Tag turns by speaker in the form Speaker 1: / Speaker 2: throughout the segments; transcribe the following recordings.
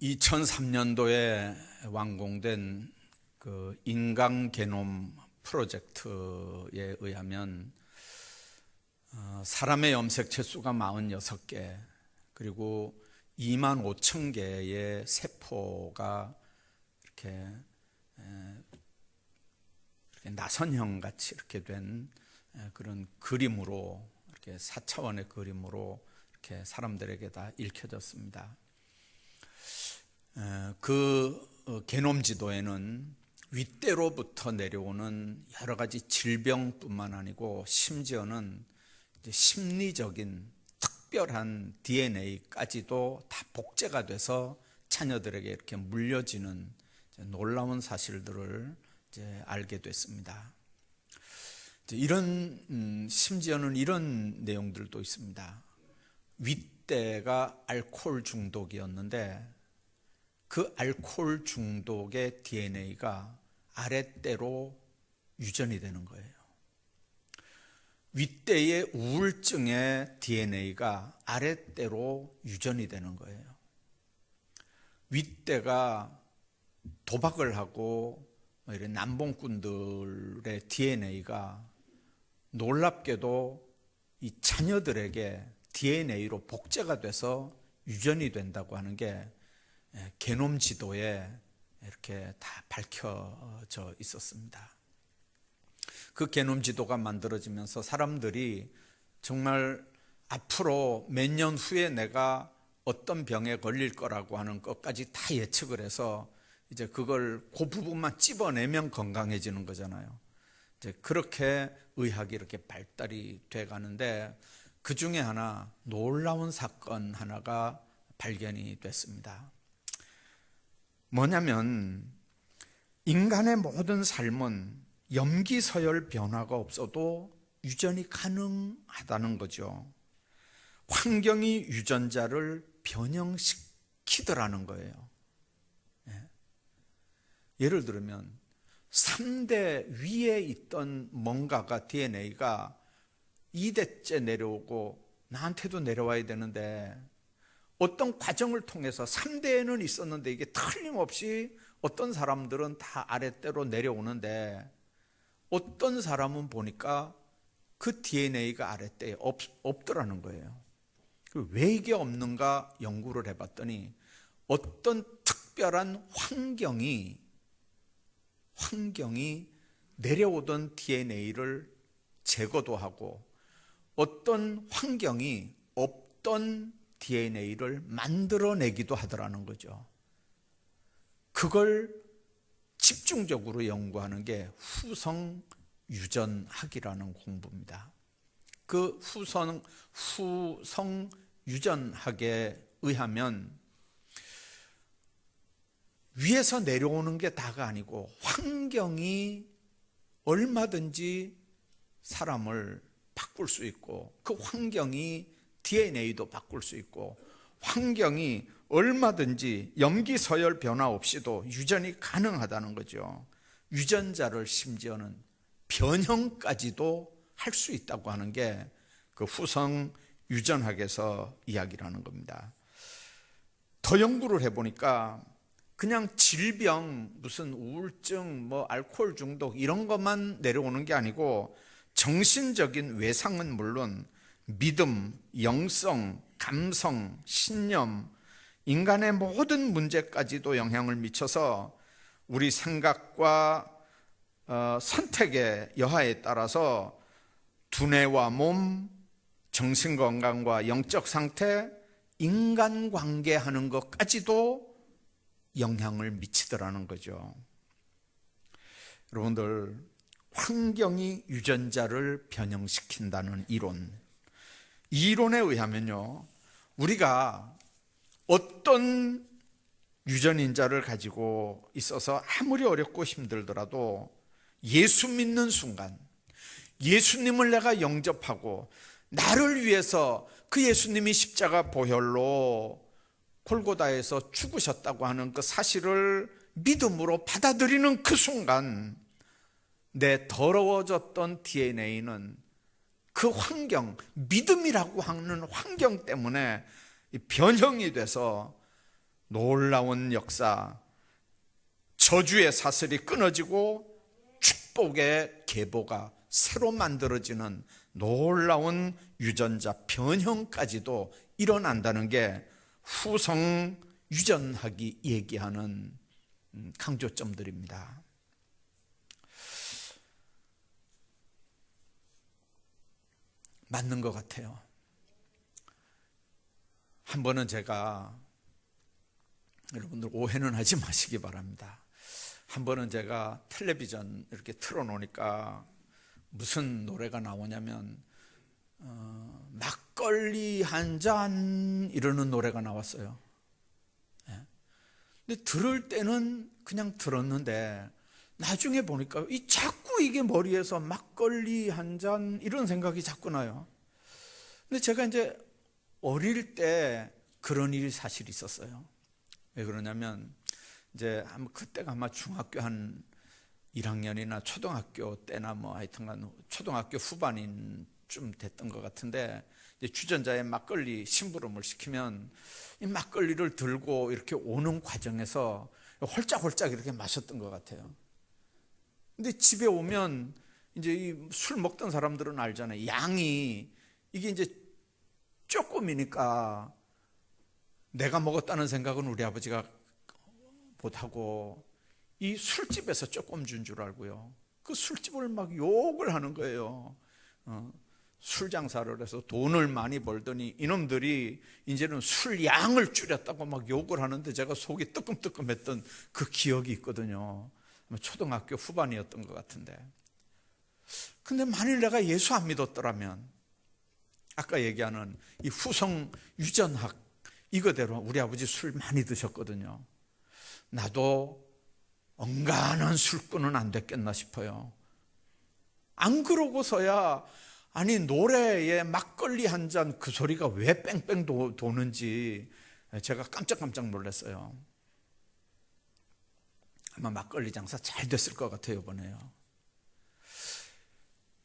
Speaker 1: 2003년도에 완공된 그 인간 게놈 프로젝트에 의하면 사람의 염색체 수가 46개, 그리고 2만 5천 개의 세포가 이렇게 나선형 같이 이렇게 된 그런 그림으로, 이렇게 4차원의 그림으로 이렇게 사람들에게 다 읽혀졌습니다. 그 게놈 지도에는 윗대로부터 내려오는 여러 가지 질병뿐만 아니고 심지어는 이제 심리적인 특별한 DNA까지도 다 복제가 돼서 자녀들에게 이렇게 물려지는 놀라운 사실들을 이제 알게 됐습니다. 이런 심지어는 이런 내용들도 있습니다. 윗대가 알코올 중독이었는데 그 알코올 중독의 DNA가 아랫대로 유전이 되는 거예요. 윗대의 우울증의 DNA가 아랫대로 유전이 되는 거예요. 윗대가 도박을 하고 이런 남봉꾼들의 DNA가 놀랍게도 이 자녀들에게 DNA로 복제가 돼서 유전이 된다고 하는 게 게놈 지도에 이렇게 다 밝혀져 있었습니다. 그 게놈 지도가 만들어지면서 사람들이 정말 앞으로 몇 년 후에 내가 어떤 병에 걸릴 거라고 하는 것까지 다 예측을 해서 이제 그걸 그 부분만 찝어내면 건강해지는 거잖아요. 이제 그렇게 의학이 이렇게 발달이 돼 가는데 그 중에 하나 놀라운 사건 하나가 발견이 됐습니다. 뭐냐면 인간의 모든 삶은 염기서열 변화가 없어도 유전이 가능하다는 거죠. 환경이 유전자를 변형시키더라는 거예요. 예를 들면 3대 위에 있던 뭔가가 DNA가 2대째 내려오고 나한테도 내려와야 되는데 어떤 과정을 통해서 3대에는 있었는데 이게 틀림없이 어떤 사람들은 다 아랫대로 내려오는데 어떤 사람은 보니까 그 DNA가 아랫대에 없더라는 거예요. 왜 이게 없는가 연구를 해봤더니 어떤 특별한 환경이 내려오던 DNA를 제거도 하고 어떤 환경이 없던 DNA를 만들어내기도 하더라는 거죠. 그걸 집중적으로 연구하는 게 후성 유전학이라는 공부입니다. 그 후성 유전학에 의하면 위에서 내려오는 게 다가 아니고 환경이 얼마든지 사람을 바꿀 수 있고 그 환경이 DNA도 바꿀 수 있고 환경이 얼마든지 염기서열 변화 없이도 유전이 가능하다는 거죠. 유전자를 심지어는 변형까지도 할 수 있다고 하는 게 그 후성 유전학에서 이야기를 하는 겁니다. 더 연구를 해보니까 그냥 질병, 무슨 우울증, 뭐 알코올 중독 이런 것만 내려오는 게 아니고 정신적인 외상은 물론 믿음, 영성, 감성, 신념, 인간의 모든 문제까지도 영향을 미쳐서 우리 생각과 선택의 여하에 따라서 두뇌와 몸, 정신건강과 영적 상태, 인간관계 하는 것까지도 영향을 미치더라는 거죠. 여러분들, 환경이 유전자를 변형시킨다는 이론, 이 이론에 의하면요, 우리가 어떤 유전인자를 가지고 있어서 아무리 어렵고 힘들더라도 예수 믿는 순간, 예수님을 내가 영접하고 나를 위해서 그 예수님이 십자가 보혈로 골고다에서 죽으셨다고 하는 그 사실을 믿음으로 받아들이는 그 순간 내 더러워졌던 DNA는 그 환경, 믿음이라고 하는 환경 때문에 변형이 돼서 놀라운 역사, 저주의 사슬이 끊어지고 축복의 계보가 새로 만들어지는 놀라운 유전자 변형까지도 일어난다는 게 후성 유전학이 얘기하는 강조점들입니다. 맞는 것 같아요. 한 번은 제가, 여러분들 오해는 하지 마시기 바랍니다. 한 번은 제가 텔레비전 이렇게 틀어놓으니까 무슨 노래가 나오냐면 막걸리 한 잔 이러는 노래가 나왔어요. 근데 들을 때는 그냥 들었는데 나중에 보니까 자꾸 이게 머리에서 막걸리 한 잔 이런 생각이 자꾸 나요. 근데 제가 이제 어릴 때 그런 일이 사실 있었어요. 왜 그러냐면 이제 그때가 아마 중학교 한 1학년이나 초등학교 때나 뭐 하여튼간 초등학교 후반인 좀 됐던 것 같은데, 이제 주전자에 막걸리 심부름을 시키면 이 막걸리를 들고 이렇게 오는 과정에서 홀짝홀짝 이렇게 마셨던 것 같아요. 근데 집에 오면 이제 이 술 먹던 사람들은 알잖아요. 양이 이게 이제 조금이니까 내가 먹었다는 생각은 우리 아버지가 못하고 이 술집에서 조금 준 줄 알고요. 그 술집을 막 욕을 하는 거예요. 술 장사를 해서 돈을 많이 벌더니 이놈들이 이제는 술 양을 줄였다고 막 욕을 하는데 제가 속이 뜨끔뜨끔했던 그 기억이 있거든요. 초등학교 후반이었던 것 같은데. 근데 만일 내가 예수 안 믿었더라면 아까 얘기하는 이 후성 유전학 이거대로 우리 아버지 술 많이 드셨거든요. 나도 엉간한 술꾼은 안 됐겠나 싶어요. 안 그러고서야 아니 노래에 막걸리 한 잔 그 소리가 왜 뺑뺑 도는지 제가 깜짝깜짝 놀랐어요. 아마 막걸리 장사 잘 됐을 것 같아요 이번에요.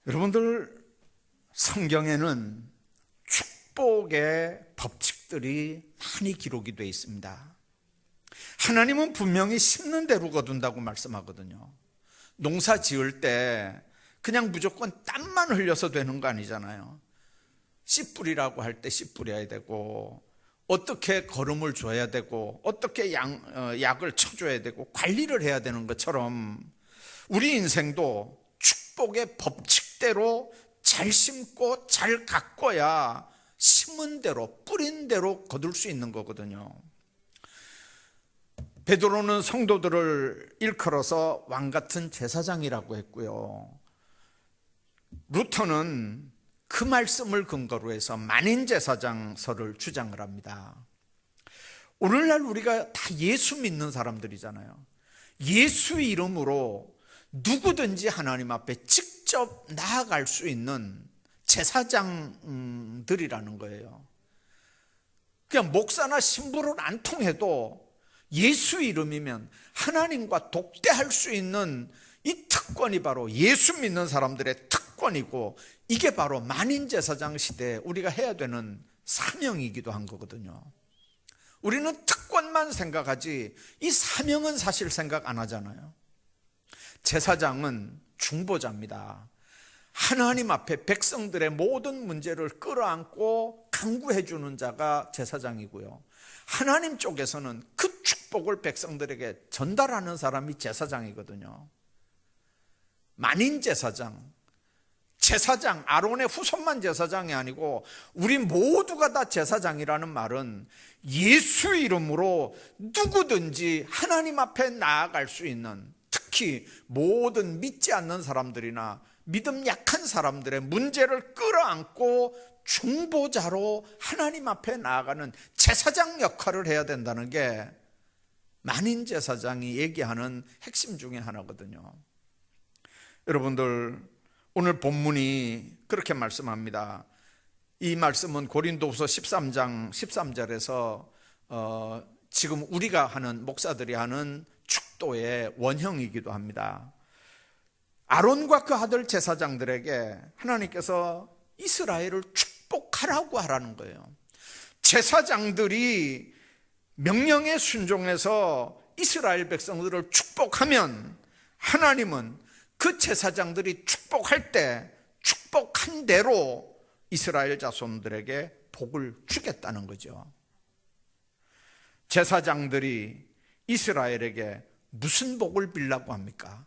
Speaker 1: 여러분들, 성경에는 축복의 법칙들이 많이 기록이 되어 있습니다. 하나님은 분명히 심는 대로 거둔다고 말씀하거든요. 농사 지을 때 그냥 무조건 땀만 흘려서 되는 거 아니잖아요. 씨 뿌리라고 할 때 씨 뿌려야 되고, 어떻게 거름을 줘야 되고, 어떻게 약을 쳐줘야 되고, 관리를 해야 되는 것처럼 우리 인생도 축복의 법칙대로 잘 심고 잘 가꿔야 심은 대로 뿌린 대로 거둘 수 있는 거거든요. 베드로는 성도들을 일컬어서 왕같은 제사장이라고 했고요. 루터는 그 말씀을 근거로 해서 만인제사장설을 주장을 합니다. 오늘날 우리가 다 예수 믿는 사람들이잖아요. 예수 이름으로 누구든지 하나님 앞에 직접 나아갈 수 있는 제사장들이라는 거예요. 그냥 목사나 신부를 안 통해도 예수 이름이면 하나님과 독대할 수 있는 이 특권이 바로 예수 믿는 사람들의 특권이고, 이게 바로 만인제사장 시대에 우리가 해야 되는 사명이기도 한 거거든요. 우리는 특권만 생각하지 이 사명은 사실 생각 안 하잖아요. 제사장은 중보자입니다. 하나님 앞에 백성들의 모든 문제를 끌어안고 간구해 주는 자가 제사장이고요. 하나님 쪽에서는 그 축복을 백성들에게 전달하는 사람이 제사장이거든요. 만인제사장, 제사장, 아론의 후손만 제사장이 아니고 우리 모두가 다 제사장이라는 말은 예수 이름으로 누구든지 하나님 앞에 나아갈 수 있는, 특히 모든 믿지 않는 사람들이나 믿음 약한 사람들의 문제를 끌어안고 중보자로 하나님 앞에 나아가는 제사장 역할을 해야 된다는 게 만인제사장이 얘기하는 핵심 중에 하나거든요. 여러분들, 오늘 본문이 그렇게 말씀합니다. 이 말씀은 고린도후서 13장 13절에서 지금 우리가 하는, 목사들이 하는 축도의 원형이기도 합니다. 아론과 그 아들 제사장들에게 하나님께서 이스라엘을 축복하라고 하라는 거예요. 제사장들이 명령에 순종해서 이스라엘 백성들을 축복하면 하나님은 그 제사장들이 축복할 때 축복한 대로 이스라엘 자손들에게 복을 주겠다는 거죠. 제사장들이 이스라엘에게 무슨 복을 빌라고 합니까?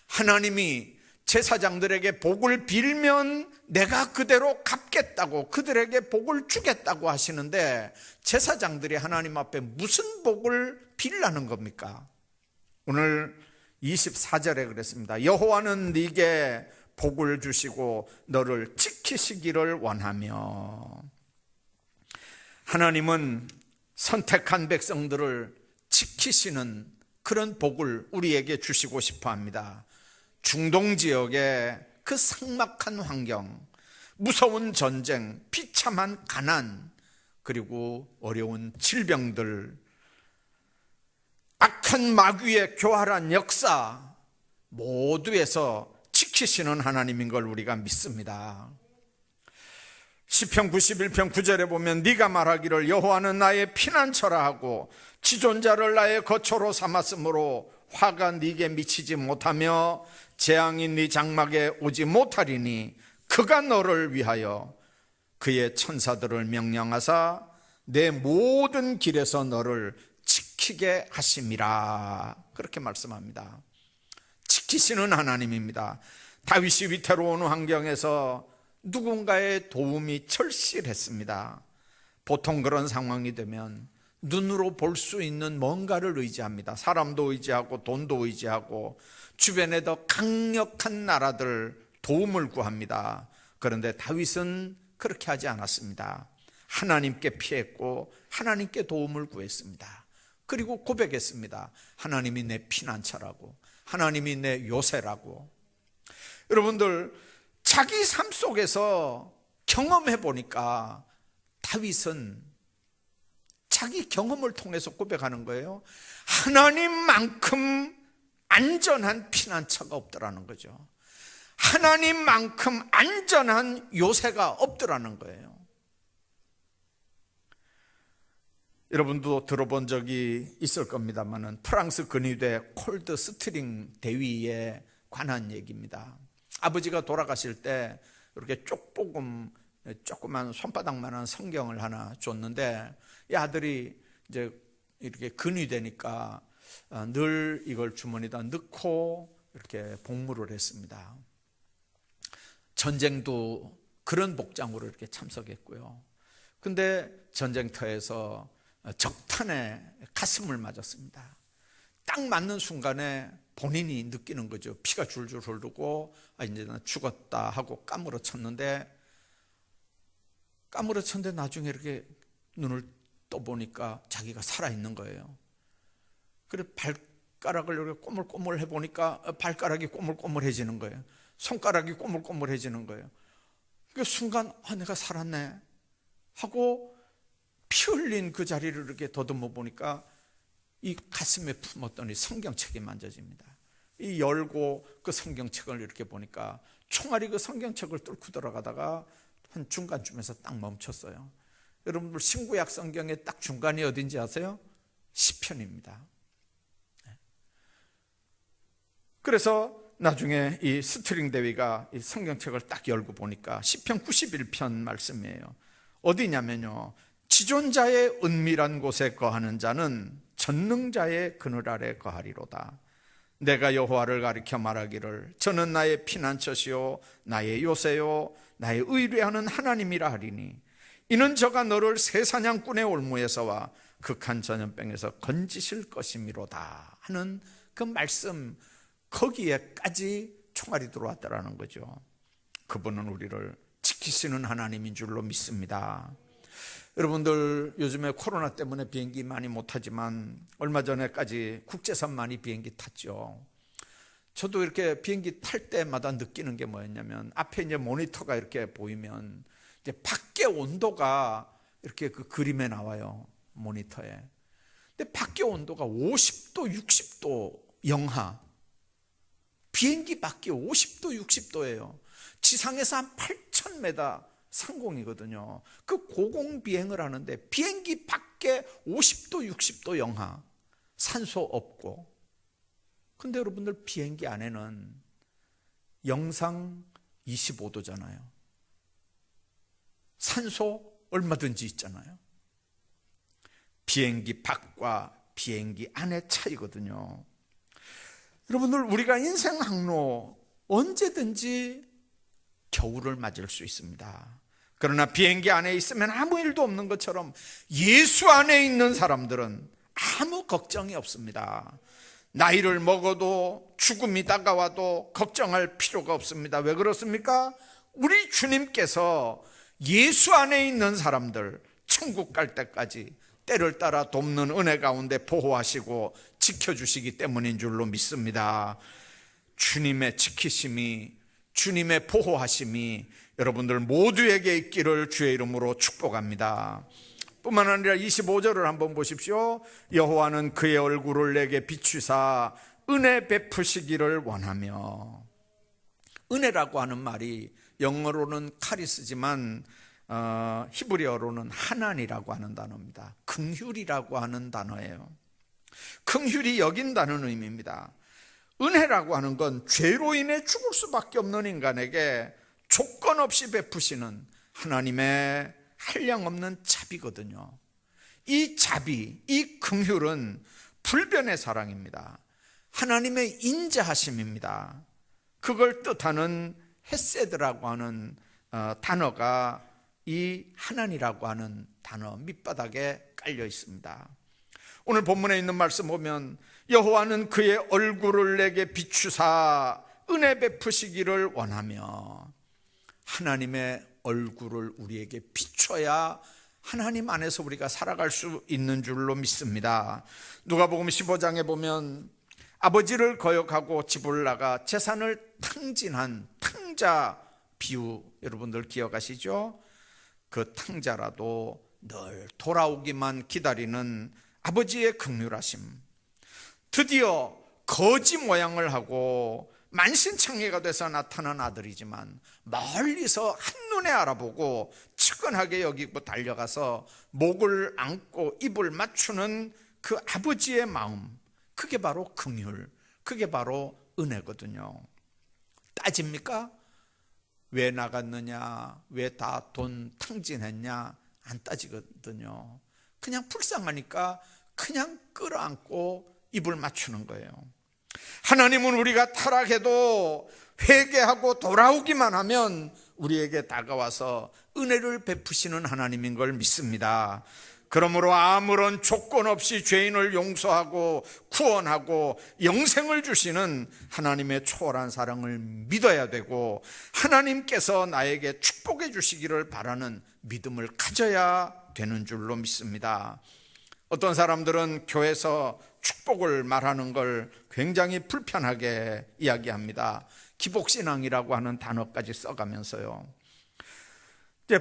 Speaker 1: 하나님이 제사장들에게 복을 빌면 내가 그대로 갚겠다고, 그들에게 복을 주겠다고 하시는데 제사장들이 하나님 앞에 무슨 복을 빌라는 겁니까? 오늘 24절에 그랬습니다. 여호와는 네게 복을 주시고 너를 지키시기를 원하며. 하나님은 선택한 백성들을 지키시는 그런 복을 우리에게 주시고 싶어 합니다. 중동 지역의 그 삭막한 환경, 무서운 전쟁, 비참한 가난, 그리고 어려운 질병들, 악한 마귀의 교활한 역사 모두에서 지키시는 하나님인 걸 우리가 믿습니다. 시편 91편 9절에 보면 네가 말하기를 여호와는 나의 피난처라 하고 지존자를 나의 거처로 삼았으므로 화가 네게 미치지 못하며 재앙이 네 장막에 오지 못하리니 그가 너를 위하여 그의 천사들을 명령하사 내 모든 길에서 너를 지키게 하심이라. 그렇게 말씀합니다. 지키시는 하나님입니다. 다윗이 위태로운 환경에서 누군가의 도움이 절실했습니다. 보통 그런 상황이 되면 눈으로 볼 수 있는 뭔가를 의지합니다. 사람도 의지하고 돈도 의지하고 주변에 더 강력한 나라들 도움을 구합니다. 그런데 다윗은 그렇게 하지 않았습니다. 하나님께 피했고 하나님께 도움을 구했습니다. 그리고 고백했습니다. 하나님이 내 피난처라고, 하나님이 내 요새라고. 여러분들, 자기 삶 속에서 경험해 보니까 다윗은 자기 경험을 통해서 고백하는 거예요. 하나님만큼 안전한 피난처가 없더라는 거죠. 하나님만큼 안전한 요새가 없더라는 거예요. 여러분도 들어본 적이 있을 겁니다만 프랑스 근위대 콜드 스트링 대위에 관한 얘기입니다. 아버지가 돌아가실 때 이렇게 조그만 손바닥만한 성경을 하나 줬는데 이 아들이 이제 이렇게 근위되니까 늘 이걸 주머니에다 넣고 이렇게 복무를 했습니다. 전쟁도 그런 복장으로 이렇게 참석했고요. 근데 전쟁터에서 적탄에 가슴을 맞았습니다. 딱 맞는 순간에 본인이 느끼는 거죠. 피가 줄줄 흐르고 이제 나 죽었다 하고 까무러쳤는데 나중에 이렇게 눈을 떠보니까 자기가 살아있는 거예요. 그래 발가락을 이렇게 꼬물꼬물 해보니까 발가락이 꼬물꼬물해지는 거예요. 손가락이 꼬물꼬물해지는 거예요. 그 순간 내가 살았네 하고 피 흘린 그 자리를 이렇게 더듬어 보니까 이 가슴에 품었던 이 성경책이 만져집니다. 이 열고 그 성경책을 이렇게 보니까 총알이 그 성경책을 뚫고 들어가다가 한 중간쯤에서 딱 멈췄어요. 여러분들 신구약 성경의 딱 중간이 어딘지 아세요? 시편입니다. 그래서 나중에 이 스트링 대위가 이 성경책을 딱 열고 보니까 시편 91편 말씀이에요. 어디냐면요, 지존자의 은밀한 곳에 거하는 자는 전능자의 그늘 아래 거하리로다. 내가 여호와를 가리켜 말하기를 저는 나의 피난처시요 나의 요새요 나의 의뢰하는 하나님이라 하리니 이는 저가 너를 새 사냥꾼의 올무에서와 극한 전염병에서 건지실 것이미로다 하는 그 말씀, 거기에까지 총알이 들어왔다라는 거죠. 그분은 우리를 지키시는 하나님인 줄로 믿습니다. 여러분들 요즘에 코로나 때문에 비행기 많이 못 타지만 얼마 전에까지 국제선 많이 비행기 탔죠. 저도 이렇게 비행기 탈 때마다 느끼는 게 뭐였냐면 앞에 이제 모니터가 이렇게 보이면 이제 밖에 온도가 이렇게 그 그림에 나와요, 모니터에. 근데 밖에 온도가 50도, 60도 영하. 비행기 밖에 50도, 60도예요. 지상에서 한 8,000m 상공이거든요. 그 고공비행을 하는데 비행기 밖에 50도 60도 영하, 산소 없고, 근데 여러분들 비행기 안에는 영상 25도잖아요. 산소 얼마든지 있잖아요. 비행기 밖과 비행기 안의 차이거든요. 여러분들, 우리가 인생 항로 언제든지 겨울을 맞을 수 있습니다. 그러나 비행기 안에 있으면 아무 일도 없는 것처럼 예수 안에 있는 사람들은 아무 걱정이 없습니다. 나이를 먹어도 죽음이 다가와도 걱정할 필요가 없습니다. 왜 그렇습니까? 우리 주님께서 예수 안에 있는 사람들 천국 갈 때까지 때를 따라 돕는 은혜 가운데 보호하시고 지켜주시기 때문인 줄로 믿습니다. 주님의 지키심이, 주님의 보호하심이 여러분들 모두에게 있기를 주의 이름으로 축복합니다. 뿐만 아니라 25절을 한번 보십시오. 여호와는 그의 얼굴을 내게 비추사 은혜 베푸시기를 원하며. 은혜라고 하는 말이 영어로는 카리스지만 히브리어로는 하난이라고 하는 단어입니다. 긍휼이라고 하는 단어예요. 긍휼이 여긴다는 의미입니다. 은혜라고 하는 건 죄로 인해 죽을 수밖에 없는 인간에게 조건 없이 베푸시는 하나님의 한량없는 자비거든요. 이 자비, 이 긍휼은 불변의 사랑입니다. 하나님의 인자하심입니다. 그걸 뜻하는 헤세드라고 하는 단어가 이 하난이라고 하는 단어 밑바닥에 깔려 있습니다. 오늘 본문에 있는 말씀 보면 여호와는 그의 얼굴을 내게 비추사 은혜 베푸시기를 원하며, 하나님의 얼굴을 우리에게 비춰야 하나님 안에서 우리가 살아갈 수 있는 줄로 믿습니다. 누가복음 15장에 보면 아버지를 거역하고 집을 나가 재산을 탕진한 탕자 비유, 여러분들 기억하시죠? 그 탕자라도 늘 돌아오기만 기다리는 아버지의 긍휼하심, 드디어 거지 모양을 하고 만신창이가 돼서 나타난 아들이지만 멀리서 한눈에 알아보고 측은하게 여기고 달려가서 목을 안고 입을 맞추는 그 아버지의 마음, 그게 바로 긍휼, 그게 바로 은혜거든요. 따집니까? 왜 나갔느냐, 왜 다 돈 탕진했냐, 안 따지거든요. 그냥 불쌍하니까 그냥 끌어안고 입을 맞추는 거예요. 하나님은 우리가 타락해도 회개하고 돌아오기만 하면 우리에게 다가와서 은혜를 베푸시는 하나님인 걸 믿습니다. 그러므로 아무런 조건 없이 죄인을 용서하고 구원하고 영생을 주시는 하나님의 초월한 사랑을 믿어야 되고, 하나님께서 나에게 축복해 주시기를 바라는 믿음을 가져야 되는 줄로 믿습니다. 어떤 사람들은 교회에서 축복을 말하는 걸 굉장히 불편하게 이야기합니다. 기복신앙이라고 하는 단어까지 써가면서요.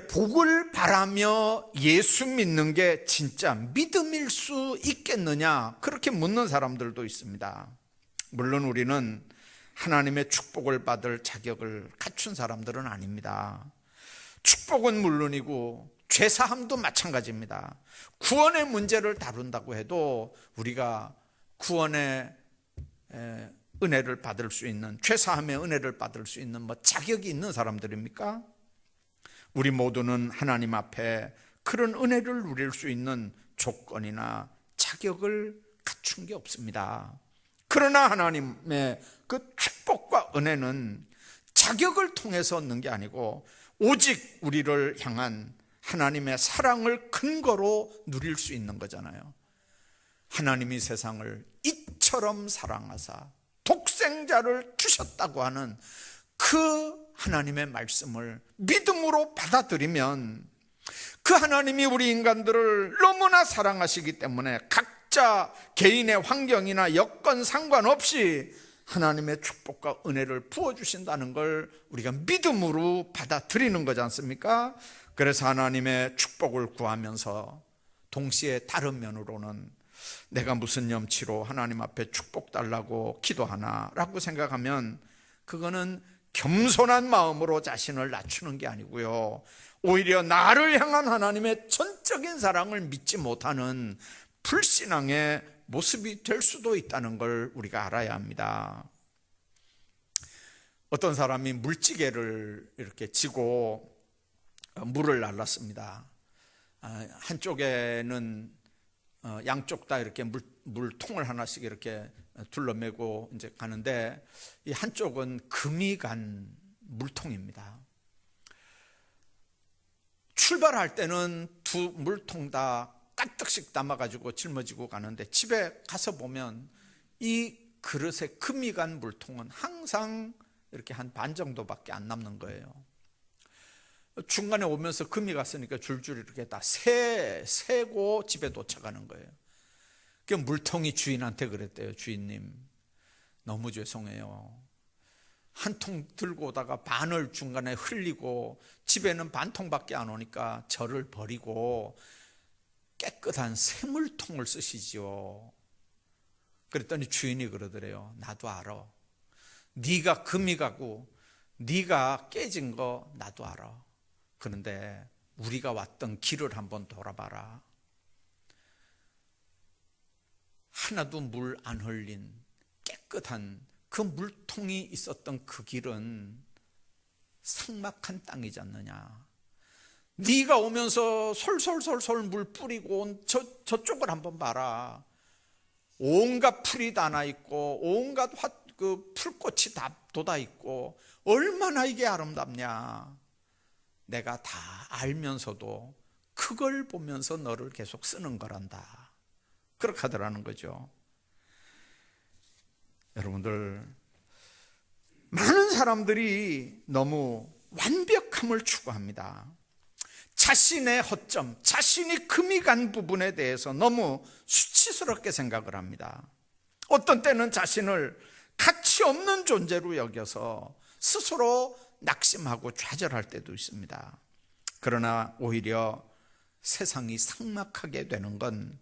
Speaker 1: 복을 바라며 예수 믿는 게 진짜 믿음일 수 있겠느냐, 그렇게 묻는 사람들도 있습니다. 물론 우리는 하나님의 축복을 받을 자격을 갖춘 사람들은 아닙니다. 축복은 물론이고 죄사함도 마찬가지입니다. 구원의 문제를 다룬다고 해도 우리가 구원의 은혜를 받을 수 있는, 죄사함의 은혜를 받을 수 있는 자격이 있는 사람들입니까? 우리 모두는 하나님 앞에 그런 은혜를 누릴 수 있는 조건이나 자격을 갖춘 게 없습니다. 그러나 하나님의 그 축복과 은혜는 자격을 통해서 얻는 게 아니고 오직 우리를 향한 하나님의 사랑을 근거로 누릴 수 있는 거잖아요. 하나님이 세상을 이처럼 사랑하사 독생자를 주셨다고 하는 그 하나님의 말씀을 믿음으로 받아들이면, 그 하나님이 우리 인간들을 너무나 사랑하시기 때문에 각자 개인의 환경이나 여건 상관없이 하나님의 축복과 은혜를 부어주신다는 걸 우리가 믿음으로 받아들이는 거지 않습니까? 그래서 하나님의 축복을 구하면서 동시에 다른 면으로는 내가 무슨 염치로 하나님 앞에 축복 달라고 기도하나 라고 생각하면 그거는 겸손한 마음으로 자신을 낮추는 게 아니고요, 오히려 나를 향한 하나님의 전적인 사랑을 믿지 못하는 불신앙의 모습이 될 수도 있다는 걸 우리가 알아야 합니다. 어떤 사람이 물지개를 이렇게 지고 물을 날랐습니다. 한쪽에는 양쪽 다 이렇게 물통을 하나씩 이렇게 둘러매고 이제 가는데, 이 한쪽은 금이 간 물통입니다. 출발할 때는 두 물통 다 가득씩 담아가지고 짊어지고 가는데, 집에 가서 보면 이 그릇에 금이 간 물통은 항상 이렇게 한 반 정도밖에 안 남는 거예요. 중간에 오면서 금이 갔으니까 줄줄 이렇게 다 세고 집에 도착하는 거예요. 그 물통이 주인한테 그랬대요. 주인님, 너무 죄송해요. 한 통 들고 오다가 반을 중간에 흘리고 집에는 반 통밖에 안 오니까 저를 버리고 깨끗한 새 물통을 쓰시지요. 그랬더니 주인이 그러더래요. 나도 알아. 네가 금이 가고 네가 깨진 거 나도 알아. 그런데 우리가 왔던 길을 한번 돌아봐라. 하나도 물 안 흘린 깨끗한 그 물통이 있었던 그 길은 삭막한 땅이지 않느냐. 네가 오면서 솔솔솔솔 물 뿌리고 온 저쪽을 한번 봐라. 온갖 풀이 다 나 있고 온갖 그 풀꽃이 다 돋아 있고 얼마나 이게 아름답냐. 내가 다 알면서도 그걸 보면서 너를 계속 쓰는 거란다. 그렇게 하더라는 거죠. 여러분들, 많은 사람들이 너무 완벽함을 추구합니다. 자신의 허점, 자신이 금이 간 부분에 대해서 너무 수치스럽게 생각을 합니다. 어떤 때는 자신을 가치 없는 존재로 여겨서 스스로 낙심하고 좌절할 때도 있습니다. 그러나 오히려 세상이 삭막하게 되는 건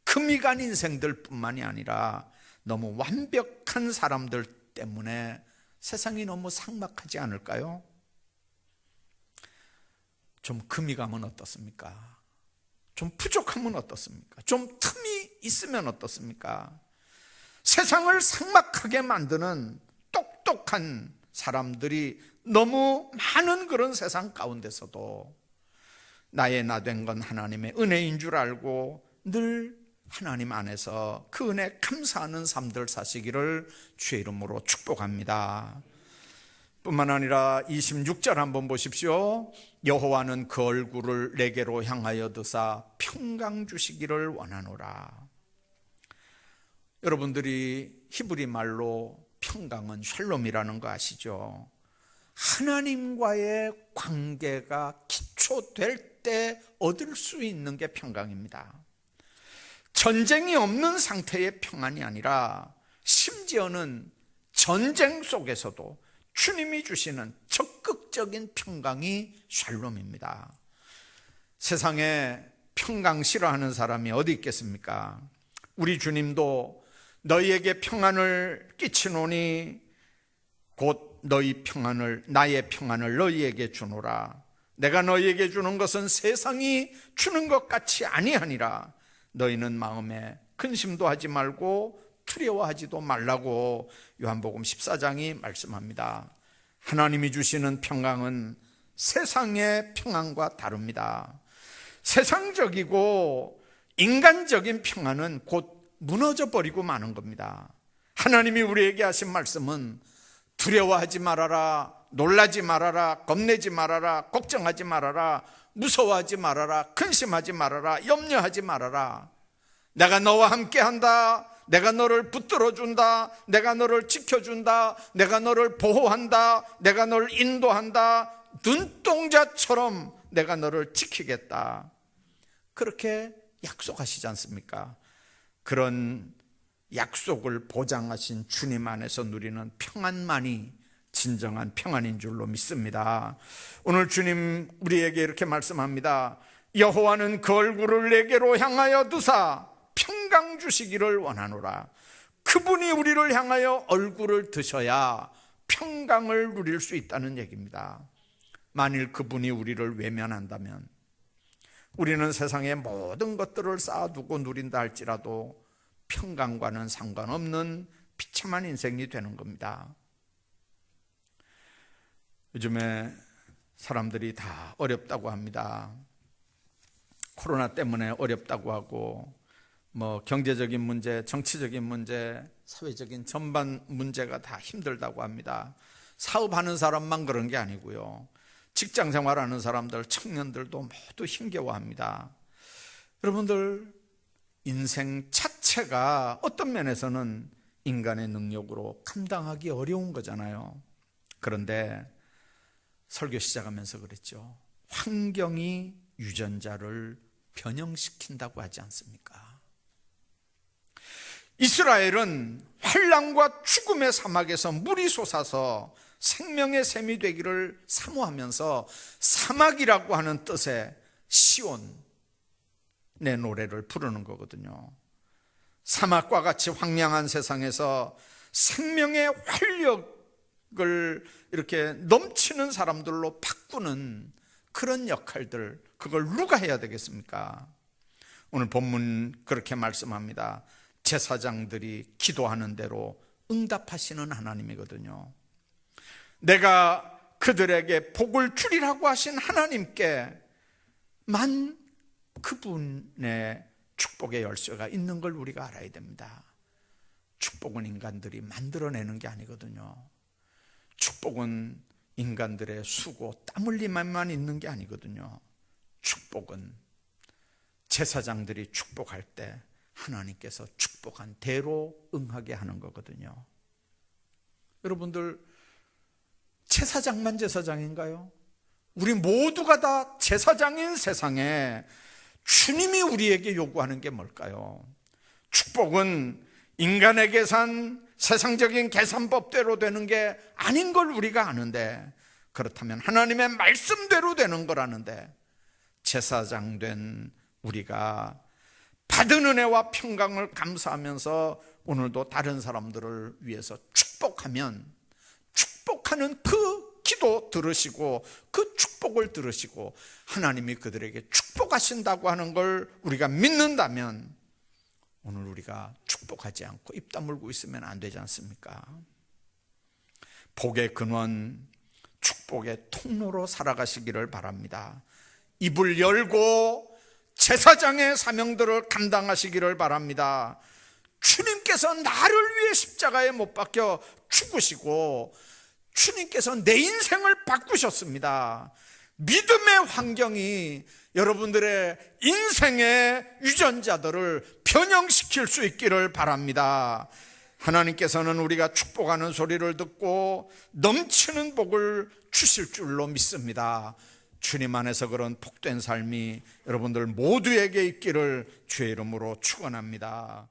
Speaker 1: 금이 간 인생들 뿐만이 아니라 너무 완벽한 사람들 때문에 세상이 너무 삭막하지 않을까요? 좀 금이 가면 어떻습니까? 좀 부족하면 어떻습니까? 좀 틈이 있으면 어떻습니까? 세상을 삭막하게 만드는 똑똑한 사람들이 너무 많은 그런 세상 가운데서도 나의 나 된 건 하나님의 은혜인 줄 알고 늘 하나님 안에서 그 은혜 감사하는 삶들 사시기를 주의 이름으로 축복합니다. 뿐만 아니라 26절 한번 보십시오. 여호와는 그 얼굴을 내게로 향하여 드사 평강 주시기를 원하노라. 여러분들이 히브리 말로 평강은 샬롬이라는 거 아시죠? 하나님과의 관계가 기초될 때 얻을 수 있는 게 평강입니다. 전쟁이 없는 상태의 평안이 아니라 심지어는 전쟁 속에서도 주님이 주시는 적극적인 평강이 샬롬입니다. 세상에 평강 싫어하는 사람이 어디 있겠습니까? 우리 주님도 너희에게 평안을 끼치노니 곧 너희 평안을, 나의 평안을 너희에게 주노라. 내가 너희에게 주는 것은 세상이 주는 것 같이 아니하니라. 너희는 마음에 근심도 하지 말고 두려워하지도 말라고 요한복음 14장이 말씀합니다. 하나님이 주시는 평강은 세상의 평안과 다릅니다. 세상적이고 인간적인 평안은 곧 무너져 버리고 마는 겁니다. 하나님이 우리에게 하신 말씀은 두려워하지 말아라, 놀라지 말아라, 겁내지 말아라, 걱정하지 말아라, 무서워하지 말아라, 근심하지 말아라, 염려하지 말아라. 내가 너와 함께한다. 내가 너를 붙들어준다. 내가 너를 지켜준다. 내가 너를 보호한다. 내가 너를 인도한다. 눈동자처럼 내가 너를 지키겠다. 그렇게 약속하시지 않습니까? 그런 약속을 보장하신 주님 안에서 누리는 평안만이 진정한 평안인 줄로 믿습니다. 오늘 주님 우리에게 이렇게 말씀합니다. 여호와는 그 얼굴을 내게로 향하여 두사 평강 주시기를 원하노라. 그분이 우리를 향하여 얼굴을 드셔야 평강을 누릴 수 있다는 얘기입니다. 만일 그분이 우리를 외면한다면 우리는 세상의 모든 것들을 쌓아두고 누린다 할지라도 평강과는 상관없는 비참한 인생이 되는 겁니다. 요즘에 사람들이 다 어렵다고 합니다. 코로나 때문에 어렵다고 하고 경제적인 문제, 정치적인 문제, 사회적인 전반 문제가 다 힘들다고 합니다. 사업하는 사람만 그런 게 아니고요, 직장 생활하는 사람들, 청년들도 모두 힘겨워합니다. 여러분들, 인생 자체가 어떤 면에서는 인간의 능력으로 감당하기 어려운 거잖아요. 그런데 설교 시작하면서 그랬죠. 환경이 유전자를 변형시킨다고 하지 않습니까? 이스라엘은 환란과 죽음의 사막에서 물이 솟아서 생명의 샘이 되기를 사모하면서 사막이라고 하는 뜻의 시온의 노래를 부르는 거거든요. 사막과 같이 황량한 세상에서 생명의 활력을 이렇게 넘치는 사람들로 바꾸는 그런 역할들, 그걸 누가 해야 되겠습니까? 오늘 본문 그렇게 말씀합니다. 제사장들이 기도하는 대로 응답하시는 하나님이거든요. 내가 그들에게 복을 주리라고 하신 하나님께만 그분의 축복의 열쇠가 있는 걸 우리가 알아야 됩니다. 축복은 인간들이 만들어내는 게 아니거든요. 축복은 인간들의 수고, 땀 흘림만 있는 게 아니거든요. 축복은 제사장들이 축복할 때 하나님께서 축복한 대로 응하게 하는 거거든요. 여러분들, 제사장만 제사장인가요? 우리 모두가 다 제사장인 세상에 주님이 우리에게 요구하는 게 뭘까요? 축복은 인간의 계산, 세상적인 계산법대로 되는 게 아닌 걸 우리가 아는데, 그렇다면 하나님의 말씀대로 되는 거라는데, 제사장 된 우리가 받은 은혜와 평강을 감사하면서 오늘도 다른 사람들을 위해서 축복하면, 축복하는 그 기도 들으시고 그 축복을 들으시고 하나님이 그들에게 축복하신다고 하는 걸 우리가 믿는다면, 오늘 우리가 축복하지 않고 입 다물고 있으면 안 되지 않습니까? 복의 근원, 축복의 통로로 살아가시기를 바랍니다. 입을 열고 제사장의 사명들을 감당하시기를 바랍니다. 주님께서 나를 위해 십자가에 못 박혀 죽으시고 주님께서 내 인생을 바꾸셨습니다. 믿음의 환경이 여러분들의 인생의 유전자들을 변형시킬 수 있기를 바랍니다. 하나님께서는 우리가 축복하는 소리를 듣고 넘치는 복을 주실 줄로 믿습니다. 주님 안에서 그런 복된 삶이 여러분들 모두에게 있기를 주의 이름으로 축원합니다.